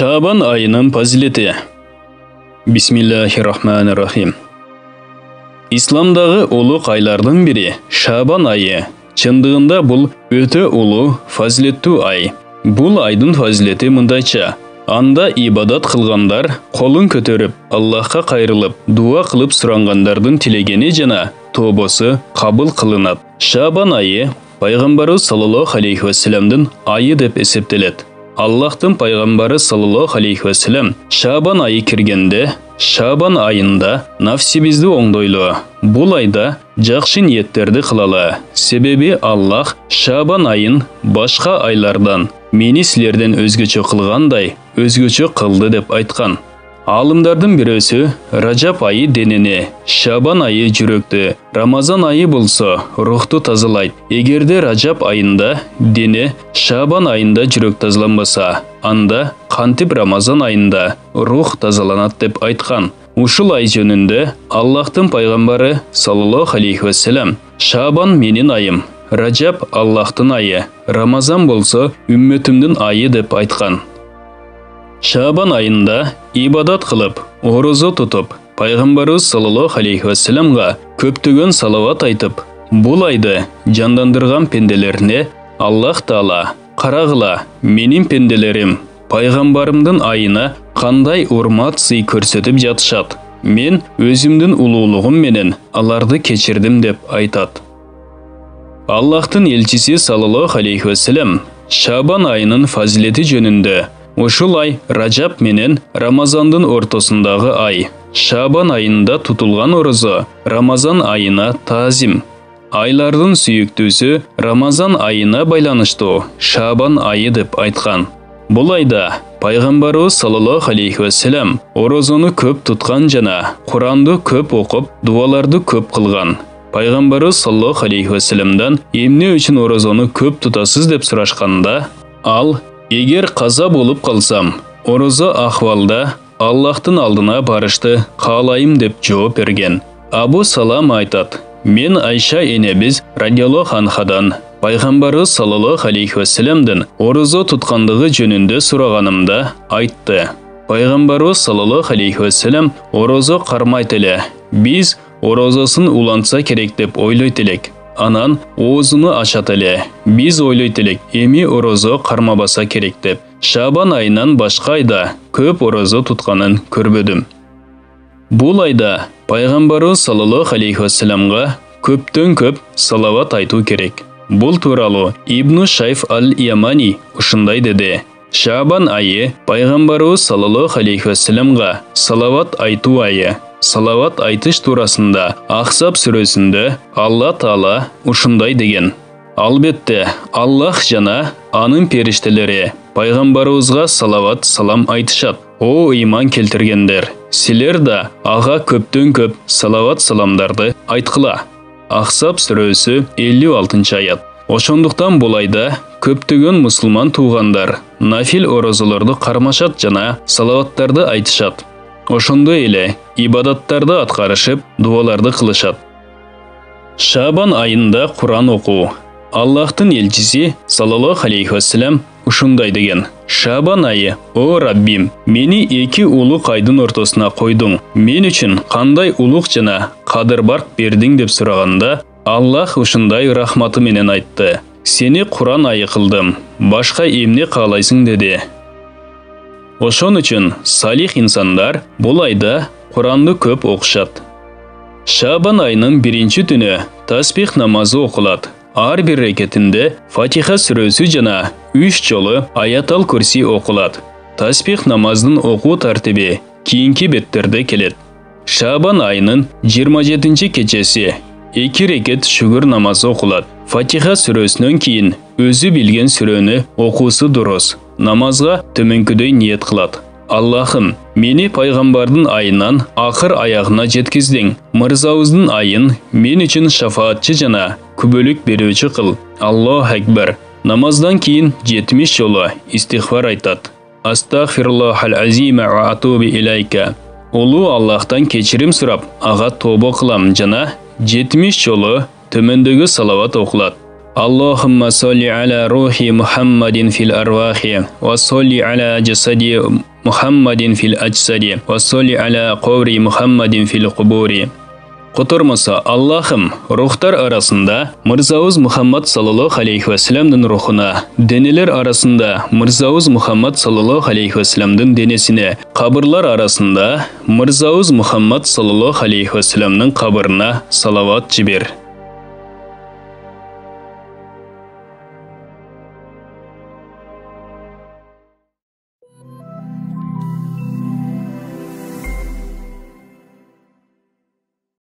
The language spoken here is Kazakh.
Шабан айының фазилеті. Бисмиллахир-рахманир-рахим. Исламдағы ұлық айлардың бірі Шабан айы. Чындығында бұл өте ұлы, фазилетті ай. Бұл айдың фазилеті мындайча. Анда ибадат қылғандар қолын көтеріп, Аллахқа қайрылып, дуа қылып сұранғандардың тілегені жана тобасы қабыл қылынат. Шабан айы пайғамбары саллаллаху алейхи вассаламдың айы деп есептелет. Аллахтың пайғамбары саллаллаху алейхи вассалам Шабан айы кіргенде, Шабан айында нафсибізді оңдойлы. Бұл айда жақсы ниеттерді қылалы. Себебі Аллах Шабан айын башқа айлардан мені сілерден өзгөчө қылғандай, өзгөчө қылды деп айтқан. Алымдардың бірісі Раджаб айы денені, Шабан айы жүректі, Рамазан айы болса рухты тазалайды. Егерде Раджаб айында дене, Шабан айында жүрек тазаланбаса, анда қантип Рамазан айында рух тазаланат деп айтқан. Ушыл ай жөнінде Аллахтың пайғамбары саллаллаху алейхи вассалам Шабан менің айым, Раджаб Аллахтың айы, Рамазан болса үмметімдің айы деп айтқан. Шабан айында ибадат қылып, ораза тұтып, пайғамбарымыз саллаллаху алейхи вассаламға көптеген салават айтып, бұл айды жандандырған пенделеріне Аллах Таала қарағыла, менің пенделерім пайғамбарымдың айына қандай урмат сый көрсетіп жатышат. Мен өзімдің ұлылығым менен аларды кечірдім деп айтат. Аллахтың елчisi саллаллаху алейхи вассалам Шабан айының фазилеті жөнінде ушул ай Раджаб менен Рамазандын ортосындағы ай. Шабан айында тұтылған ораза Рамазан айына тазим. Айлардың сүйіктісі Рамазан айына байланышту Шабан айы деп айтқан. Бұл айда пайғамбарымыз саллаллаху алейхи вассалам оразаны көп тұтқан жана Құранды көп оқып, дуаларды көп қылған. Пайғамбарымыз саллаллаху алейхи вассаламдан емне үшін оразаны көп тұтасыз деп сұрашқанда, ал егер қаза болып қалсам, ораза ахвалда Аллахтың алдына барышты қалайым деп жооп берген. Абу Салам айтат, мен Айша енебіз радиаллаху анхадан пайғамбары саллаллаху алейхи вассаламдың ораза тұтқандығы жөнінде сұрағанымда айтты. Пайғамбары саллаллаху алейхи вассалам ораза қармайтылы. Біз оразасын уланса керек деп ойлайтылек. Анан оозуну ачатылы. Биз ойлойтылык, эми ораза кармабаса керек деп. Шабан айынан башка айда көп ораза тутканын көрбөдүм. Бул айда пайгамбарыбыз саллаллаху алейхи вассаламга көптөн көп салават айтуу керек. Бул тууралуу Ибн Шайф аль-Ямани ушундай деди. Шабан айы пайгамбарыбыз саллаллаху алейхи вассаламга салават айтуу айы. Салават айтыш турасында Ахзаб сүрөсүндө Алла Таала ушундай деген. Албетте, Аллах жана анын периштелери пайгамбарыбызга салават салам айтышат. О иман келтиргендер, силер да ага көптөн көп салават саламдарды айткыла. Ахзаб сүрөсү 56 аят. Ошондуктан бул айда көптөгөн мусулман туугандар нафил оразаларды кармашат жана салаваттарды айтышат. Ошондой эле ибадаттарды аткарышып, дуаларды кылышат. Шабан айында Куран окуу. Аллахтын элчиси саллаллаху алейхи вассалам ушундай деген. Шабан айы, о Раббим, мени эки улук айдын ортосуна койдуң. Мен үчүн кандай улук жана кадыр-барк бердиң деп сураганда, Аллах ушундай рахматы менен айтты. Сени Куран айы кылдым. Башка эмне каалайсың деди. Ошон үчүн салих инсандар бул айда Куранды көп окушат. Шабан айынын биринчи түнү таспих намазы окулат. Ар бир рекетинде Фатиха сүрөсү жана 3 жолу Аятал Курси окулат. Таспих намазынын окуу тартиби кийинки беттерде келет. Шабан айынын 27-чи кечеси 2 рекет шүгүр намазы окулат. Фатиха сүрөсүнөн кийин өзү билген сүрөнү окуусу дурус. Намазга төмөнкүдөй ниет кылат. Аллахым, мени пайгамбардын айынан акыр аягына жеткиздиң. Мырзабыздын айын мен үчүн шафаатчы жана күбөлүк берүүчү кыл. Аллаху акбар. Намаздан кийин 70 жолу истигфар айтат. Астагфируллахал азима ва атуби илайка. Улуу Аллахтан кечирим сурап, ага тобо кылам жана 70 жолу төмөндөгү салават окулат. Allahumma salli ala ruhi Muhammadin fil arwahi ve salli ala jasadi Muhammadin fil ajsadi ve salli ala qabri Muhammadin fil quburi. Құтырмаса, Аллахым, рухтар арасында Мырзауыз Мұхаммад саллаллаху алейхи вассаламдың рухына, денелер арасында Мырзауыз Мұхаммад саллаллаху алейхи вассаламдың денесіне, қабырлар арасында Мырзауыз Мұхаммад саллаллаху алейхи вассаламдың қабырына салават жібер.